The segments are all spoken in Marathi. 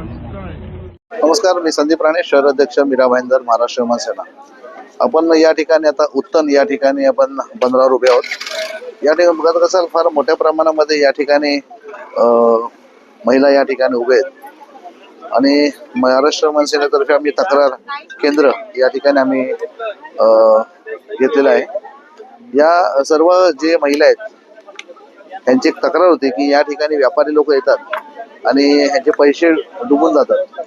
नमस्कार, मी संदीप राणे, शहर अध्यक्ष मीरा भाईंदर, महाराष्ट्र विमान सेना. आपण या ठिकाणी आता उत्तन या ठिकाणी आपण बंदरावर उभे आहोत. या ठिकाणी बघत असाल फार मोठ्या प्रमाणामध्ये या ठिकाणी महिला या ठिकाणी उभे आहेत आणि महाराष्ट्र विमान सेनेतर्फे आम्ही तक्रार केंद्र या ठिकाणी आम्ही घेतलेलं आहे. या सर्व जे महिला आहेत त्यांची एक तक्रार होती की या ठिकाणी व्यापारी लोक येतात आणि ह्यांचे पैसे डुबून जातात.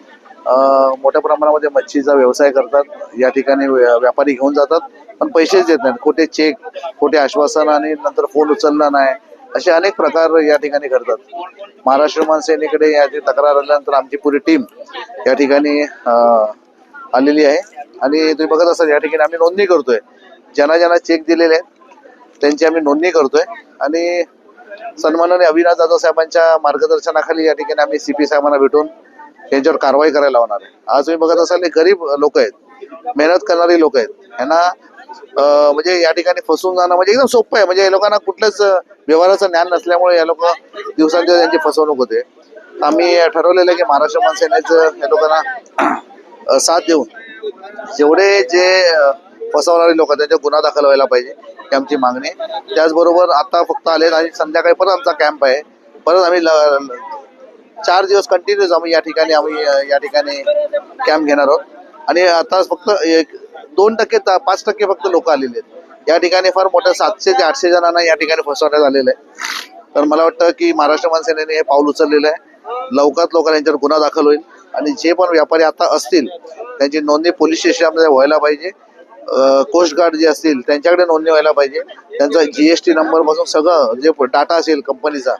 मोठ्या प्रमाणामध्ये मच्छीचा व्यवसाय करतात. या ठिकाणी व्यापारी घेऊन जातात पण पैसेच देत नाहीत. खोटे चेक, खोटे आश्वासन आणि नंतर फोन उचलला नाही, असे अनेक प्रकार या ठिकाणी घडतात. महाराष्ट्र विमान सेनेकडे याची तक्रार आल्यानंतर आमची पुरी टीम या ठिकाणी आलेली आहे आणि तुम्ही बघत असाल या ठिकाणी आम्ही नोंदणी करतोय. ज्यांना चेक दिलेले आहेत त्यांची आम्ही नोंदणी करतोय आणि सन्माननीय अविनाश जाधव साहेबांच्या मार्गदर्शनाखाली या ठिकाणी आम्ही CP साहेबांना भेटून त्यांच्यावर कारवाई करायला लावणार आहे. आज तुम्ही बघत असाल हे गरीब लोक आहेत, मेहनत करणारी लोक आहेत. यांना म्हणजे या ठिकाणी फसवून जाणं म्हणजे एकदम सोपं आहे. म्हणजे या लोकांना कुठल्याच व्यवहाराचं ज्ञान नसल्यामुळे या लोक दिवसांदिवस त्यांची फसवणूक होते. आम्ही ठरवलेलं आहे की महाराष्ट्र विमान सेनेचं या लोकांना साथ देऊन जेवढे जे फसवणारे लोक आहेत त्यांचे गुन्हा दाखल व्हायला पाहिजे ही आमची मागणी आहे. त्याचबरोबर आता फक्त आले आणि संध्याकाळी परत आमचा कॅम्प आहे. परत आम्ही 4 दिवस कंटिन्यूस आम्ही या ठिकाणी कॅम्प घेणार आहोत आणि आता फक्त 2% 5% फक्त लोक आलेले आहेत. या ठिकाणी फार मोठ्या 700 ते 800 जणांना या ठिकाणी फसवण्यात आलेलं आहे. तर मला वाटतं की महाराष्ट्र विमान सेनेने हे पाऊल उचललेलं आहे. लवकरात लवकर यांच्यावर गुन्हा दाखल होईल आणि जे पण व्यापारी आता असतील त्यांची नोंदणी पोलीस स्टेशनमध्ये व्हायला पाहिजे. कोस्ट गार्ड जे असतील त्यांच्याकडे नोंदणी व्हायला पाहिजे. त्यांचा GST नंबर पासून सगळं जे डाटा असेल कंपनीचा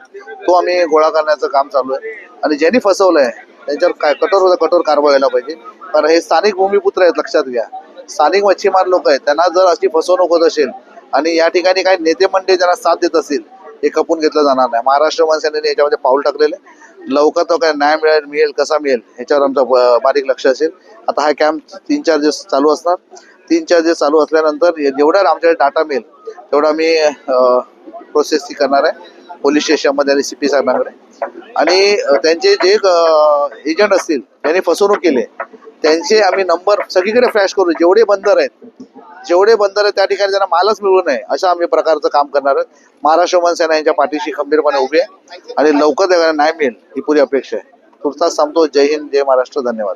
तो आम्ही गोळा करण्याचं काम चालू आहे आणि ज्यांनी फसवलंय त्यांच्यावर कठोर कारवाई व्हायला पाहिजे. कारण हे स्थानिक भूमिपुत्र आहेत, लक्षात घ्या. स्थानिक मच्छीमार लोक आहेत. त्यांना जर अशी फसवणूक होत असेल आणि या ठिकाणी काही नेते मंडळी त्यांना साथ देत असतील हे खपून घेतलं जाणार नाही. महाराष्ट्र विमान सेनेने याच्यामध्ये पाऊल टाकलेलं आहे. लवकर तो काय न्याय मिळेल कसा मिळेल ह्याच्यावर आमचं बारीक लक्ष असेल. आता हा कॅम्प 3-4 दिवस चालू असणार. 3-4 दिवस चालू असल्यानंतर जेवढा आमच्याकडे डाटा मिळेल तेवढा मी प्रोसेस ती करणार आहे पोलीस स्टेशनमध्ये आणि CP साहेबांकडे. आणि त्यांचे जे एजंट असतील त्यांनी फसवणूक केली त्यांचे आम्ही नंबर सगळीकडे फ्लॅश करू. जेवढे बंदर आहेत त्या ठिकाणी त्यांना मालच मिळू नये अशा आम्ही प्रकारचं काम करणार आहे. महाराष्ट्र विमान सेना यांच्या पाठीशी खंबीरपणे उभी आहे आणि लवकर न्याय मिळेल ही पुरी अपेक्षा आहे. तुर्तास सांगतो. जय हिंद, जय महाराष्ट्र. धन्यवाद.